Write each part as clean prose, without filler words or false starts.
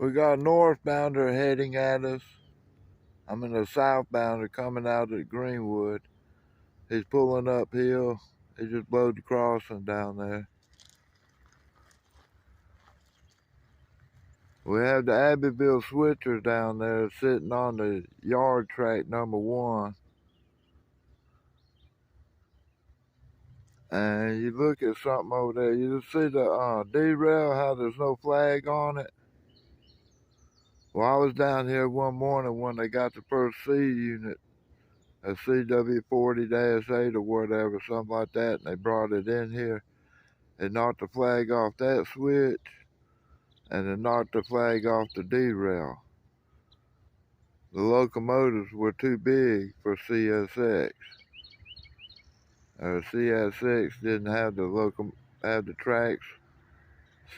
We got a northbounder heading at us. I mean a southbounder coming out of Greenwood. He's pulling uphill. He just blowed the crossing down there. We have the Abbeville switcher down there sitting on the yard track number 1. And you look at something over there, you just see the derail, how there's no flag on it. Well, I was down here one morning when they got the first C unit, a CW40-8 or whatever, something like that, and they brought it in here. They knocked the flag off that switch, and they knocked the flag off the derail. The locomotives were too big for CSX. CSX didn't have the tracks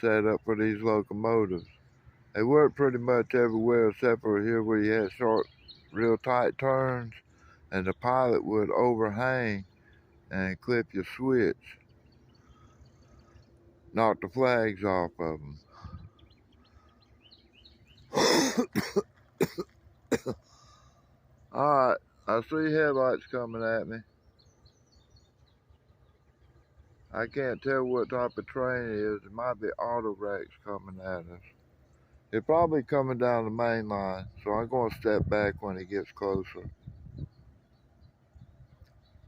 set up for these locomotives. They worked pretty much everywhere except for here where you had short, real tight turns, and the pilot would overhang and clip your switch, knock the flags off of them. Alright, I see headlights coming at me. I can't tell what type of train it is. It might be autoracks coming at us. They're probably coming down the main line, so I'm going to step back when it gets closer.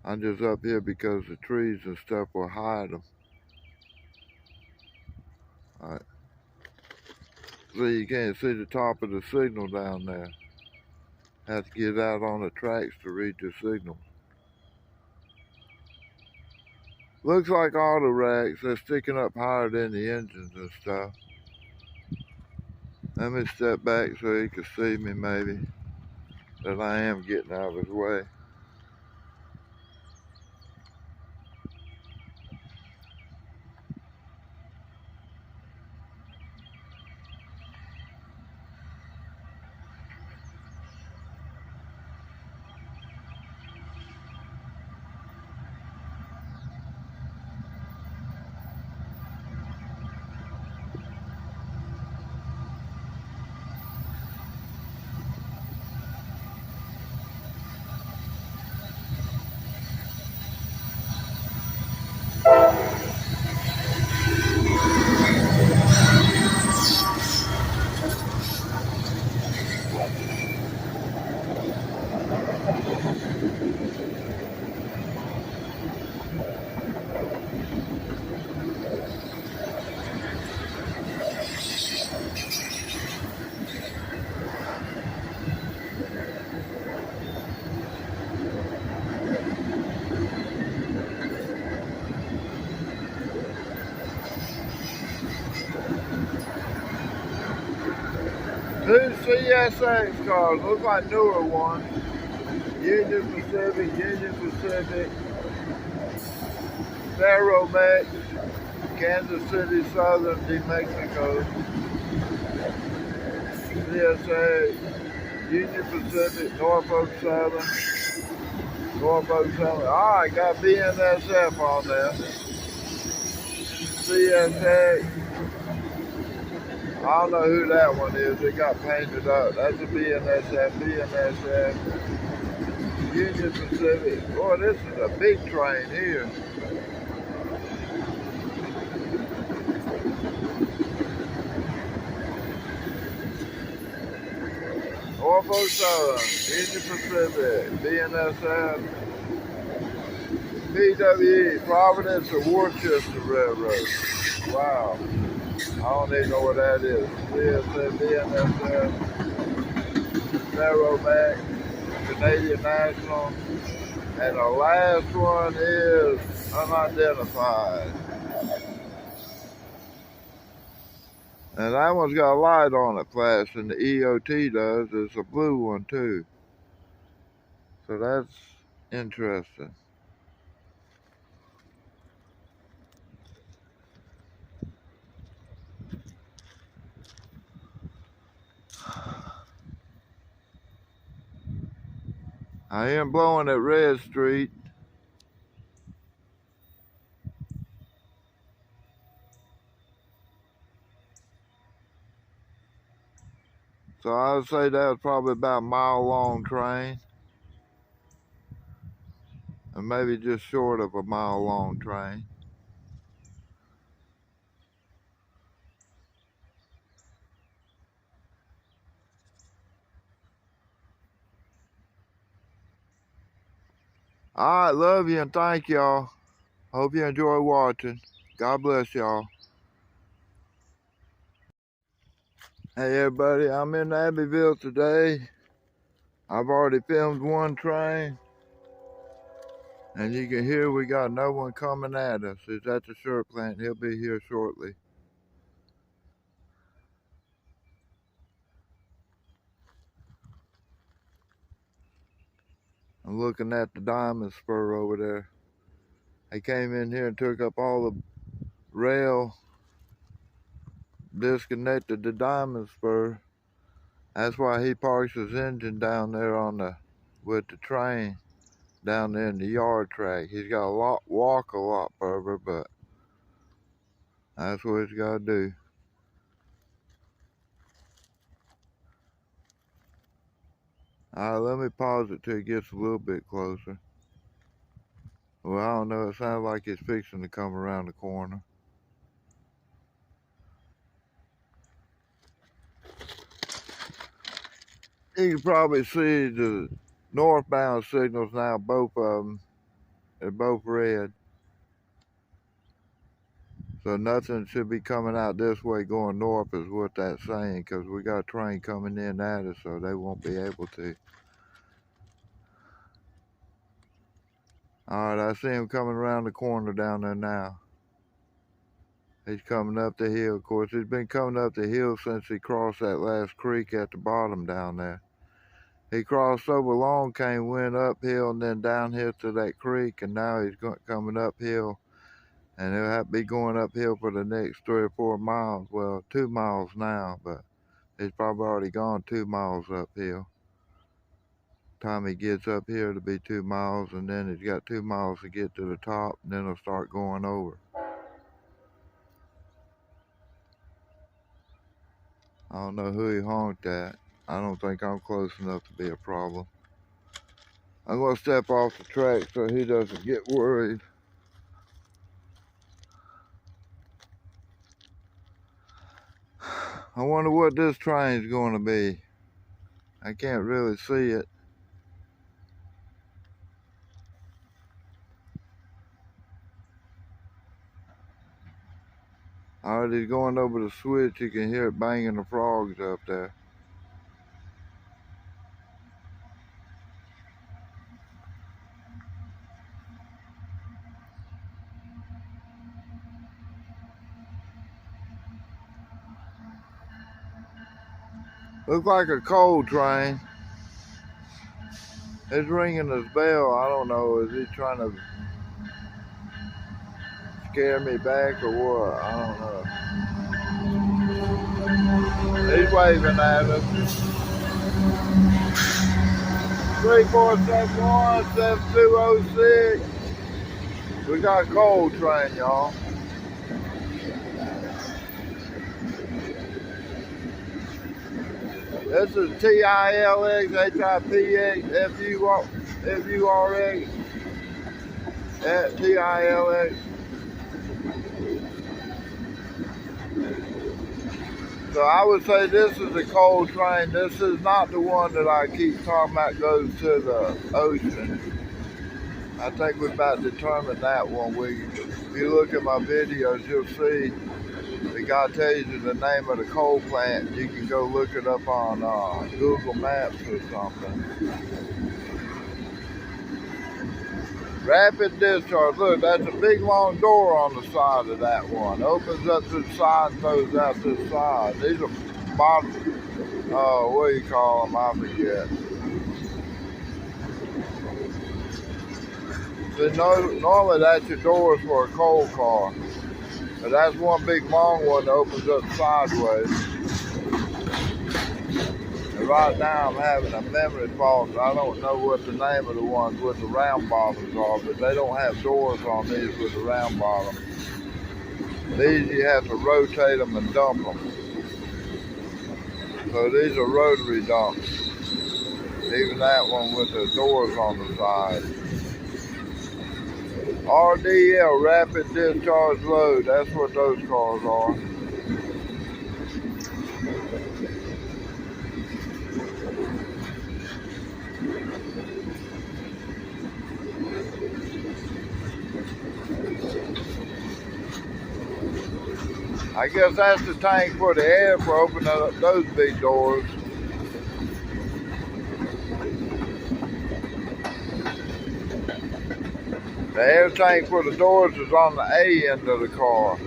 I'm just up here because the trees and stuff will hide them. Alright. See, you can't see the top of the signal down there. Have to get out on the tracks to read the signal. Looks like autoracks. They're sticking up higher than the engines and stuff. Let me step back so he can see me maybe, that I am getting out of his way. Two CSX cars, look like newer ones. Union Pacific, Ferromex, Kansas City Southern, New Mexico, CSA, Union Pacific, Norfolk Southern. Alright, got BNSF on there. CSA. I don't know who that one is. It got painted up. That's a BNSF. Union Pacific. Boy, this is a big train here. Norfolk Southern, Union Pacific, BNSF, PWE, Providence or Worcester Railroad. Wow. I don't even know what that is. CSF, BNSF, Ferromex, Canadian National, and the last one is unidentified. And that one's got a light on it flashing. The EOT does. It's a blue one too. So that's interesting. I am blowing at Red Street. So I would say that was probably about a mile-long train. And maybe just short of a mile-long train. All right, love you and thank y'all. Hope you enjoy watching. God bless y'all. Hey everybody, I'm in Abbeville today. I've already filmed one train. And you can hear we got no one coming at us. He's at the shirt plant. He'll be here shortly. I'm looking at the diamond spur over there. He came in here and took up all the rail, disconnected the diamond spur. That's why he parks his engine down there with the train down there in the yard track. He's got to walk a lot further, but that's what he's got to do. All right, let me pause it till it gets a little bit closer. Well, I don't know. It sounds like it's fixing to come around the corner. You can probably see the northbound signals now, both of them. They're both red. So nothing should be coming out this way going north is what that's saying, because we got a train coming in at us, so they won't be able to. All right, I see him coming around the corner down there now. He's coming up the hill. Of course, he's been coming up the hill since he crossed that last creek at the bottom down there. He crossed over Long Cane, went uphill, and then down here to that creek, and now he's coming uphill. And he'll have to be going uphill for the next 3 or 4 miles. Well, 2 miles now, but he's probably already gone 2 miles uphill. Time he gets up here to be 2 miles, and then he's got 2 miles to get to the top, and then he'll start going over. I don't know who he honked at. I don't think I'm close enough to be a problem. I'm going to step off the track so he doesn't get worried. I wonder what this train's going to be. I can't really see it. Alright, he's going over the switch. You can hear it banging the frogs up there. Looks like a coal train. It's ringing his bell. I don't know. Is he trying to scare me back or what? I don't know. He's waving at us. 3471-7206. We got a coal train, y'all. This is TILX, HIPX, FURX, at TILX. So I would say this is a coal train. This is not the one that I keep talking about goes to the ocean. I think we're about to determine that one. If you look at my videos, you'll see the guy tells you the name of the coal plant. You can go look it up on Google Maps or something. Rapid discharge. Look, that's a big long door on the side of that one. Opens up to the side and goes out to the side. These are bottom, what do you call them? I forget. So normally that's your doors for a coal car. But that's one big long one that opens up sideways. And right now I'm having a memory fault. I don't know what the name of the ones with the round bottoms are, but they don't have doors on these with the round bottom. These you have to rotate them and dump them. So these are rotary dumps. Even that one with the doors on the side. RDL, rapid discharge load. That's what those cars are. I guess that's the tank for the air for opening up those big doors. The air tank for the doors is on the A end of the car.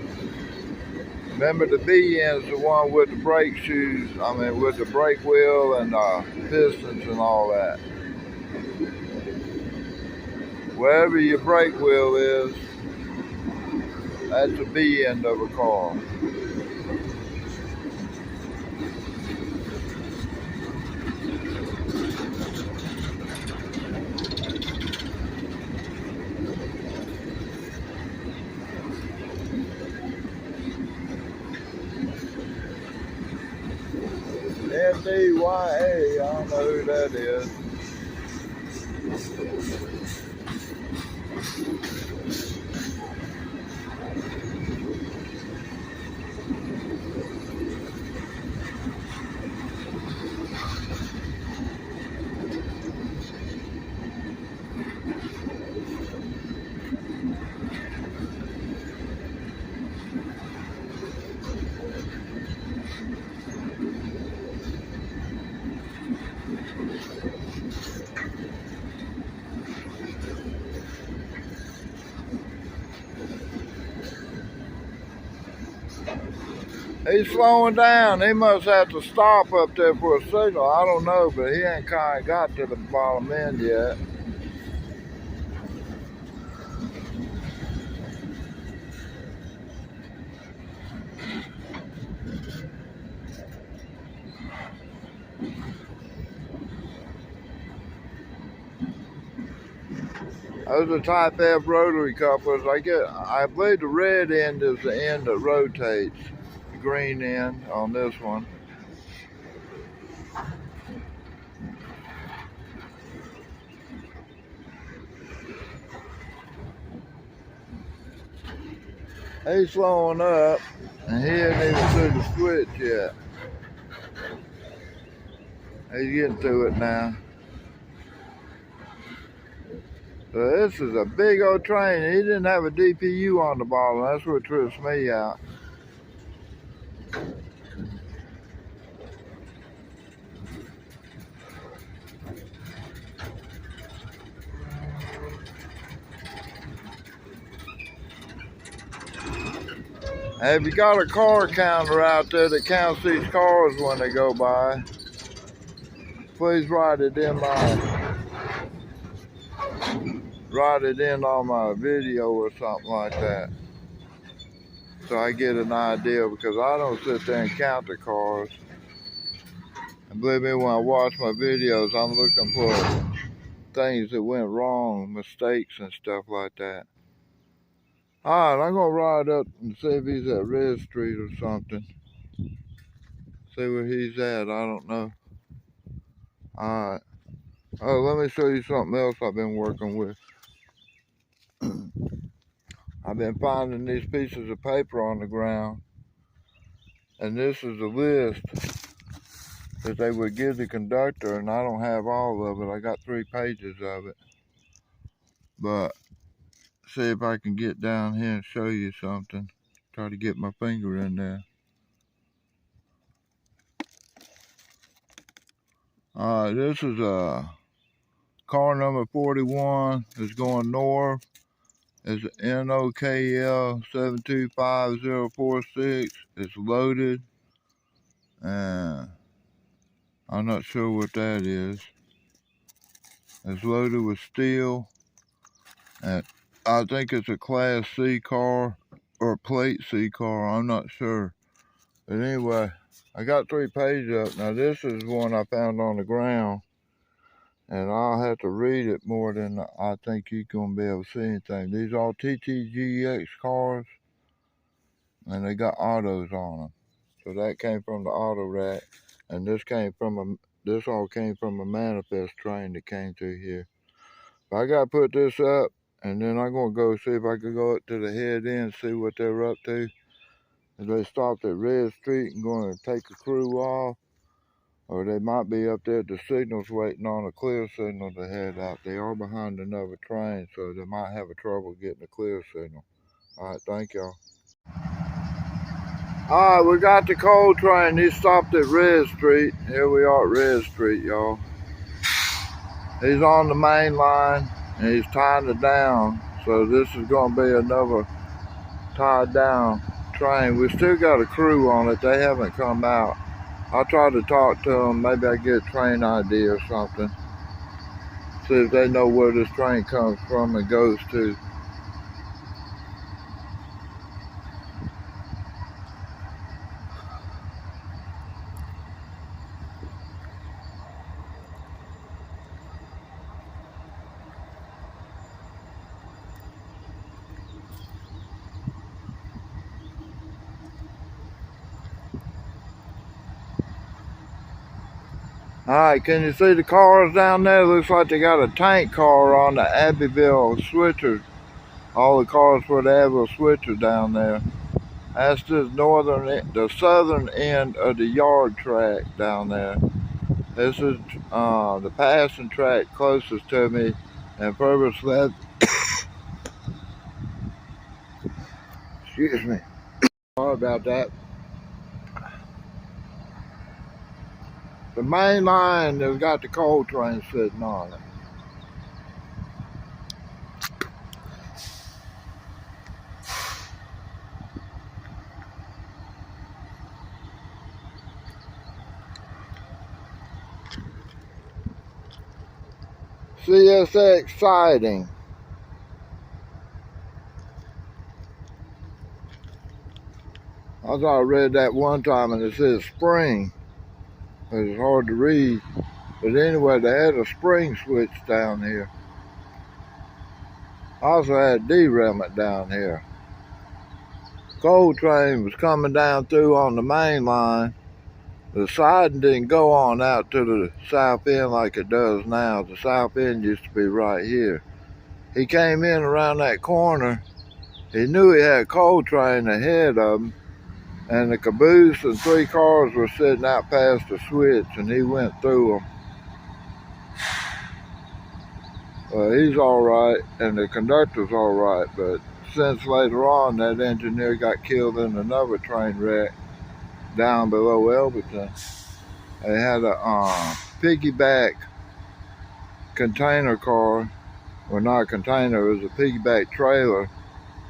Remember, the B end is the one with the brake shoes, with the brake wheel and pistons and all that. Wherever your brake wheel is, that's the B end of a car. MDYA, I don't know who that is. He's slowing down. He must have to stop up there for a signal. I don't know, but he ain't kind of got to the bottom end yet. Those are type F rotary couplers. I believe the red end is the end that rotates. The green end on this one. He's slowing up, and he ain't even through the switch yet. He's getting to it now. So this is a big old train. He didn't have a DPU on the bottom. That's what trips me out. Hey, if you got a car counter out there that counts these cars when they go by, please write it in on my video or something like that, so I get an idea, because I don't sit there and count the cars. And believe me, when I watch my videos, I'm looking for things that went wrong, mistakes and stuff like that. All right, I'm gonna ride up and see if he's at Red Street or something. See where he's at. I don't know. All right. Oh, let me show you something else I've been working with. I've been finding these pieces of paper on the ground, and this is a list that they would give the conductor, and I don't have all of it. I got 3 pages of it. But see if I can get down here and show you something. Try to get my finger in there. Alright, this is car number 41. It's going north. It's NOKL 725046. It's loaded. And I'm not sure what that is. It's loaded with steel. And I think it's a Class C car or Plate C car. I'm not sure. But anyway, I got 3 pages up. Now this is one I found on the ground. And I'll have to read it more than I think you're going to be able to see anything. These are all TTGX cars, and they got autos on them. So that came from the auto rack. And this all came from a manifest train that came through here. But I gotta put this up, and then I'm gonna go see if I can go up to the head end, see what they're up to. If they stopped at Red Street and going to take a crew off, or they might be up there at the signals waiting on a clear signal to head out. They are behind another train, so they might have a trouble getting a clear signal. All right, thank y'all. All right, we got the coal train. He stopped at Red Street. Here we are at Red Street, y'all. He's on the main line, and he's tying it down. So this is going to be another tied down train. We still got a crew on it. They haven't come out. I'll try to talk to them. Maybe I get a train ID or something. See if they know where this train comes from and goes to. Alright, can you see the cars down there? Looks like they got a tank car on the Abbeville switcher. All the cars for the Abbeville switcher down there. That's the southern end of the yard track down there. This is the passing track closest to me, and Purvis left. Excuse me. Sorry about that. The main line has got the coal train sitting on it. CSX siding. I thought I read that one time and it says spring. It's hard to read. But anyway, they had a spring switch down here. Also had derailment down here. Coal train was coming down through on the main line. The siding didn't go on out to the south end like it does now. The south end used to be right here. He came in around that corner. He knew he had a coal train ahead of him, and the caboose and 3 cars were sitting out past the switch, and he went through them. He's all right, and the conductor's all right, but since later on, that engineer got killed in another train wreck down below Elberton. They had a piggyback container car, well, not a container, it was a piggyback trailer,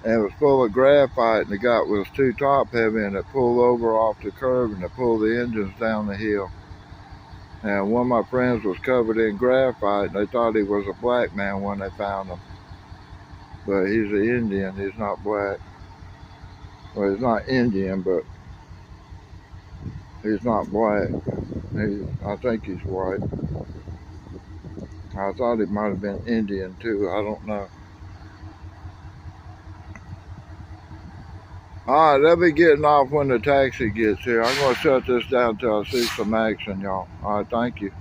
and it was full of graphite, and the guy was too top heavy, and it pulled over off the curb, and it pulled the engines down the hill. And one of my friends was covered in graphite, and they thought he was a black man when they found him. But he's an Indian, he's not black. Well, he's not Indian, but he's not black. I think he's white. I thought he might have been Indian too, I don't know. Alright, they'll be getting off when the taxi gets here. I'm going to shut this down until I see some action, y'all. Alright, thank you.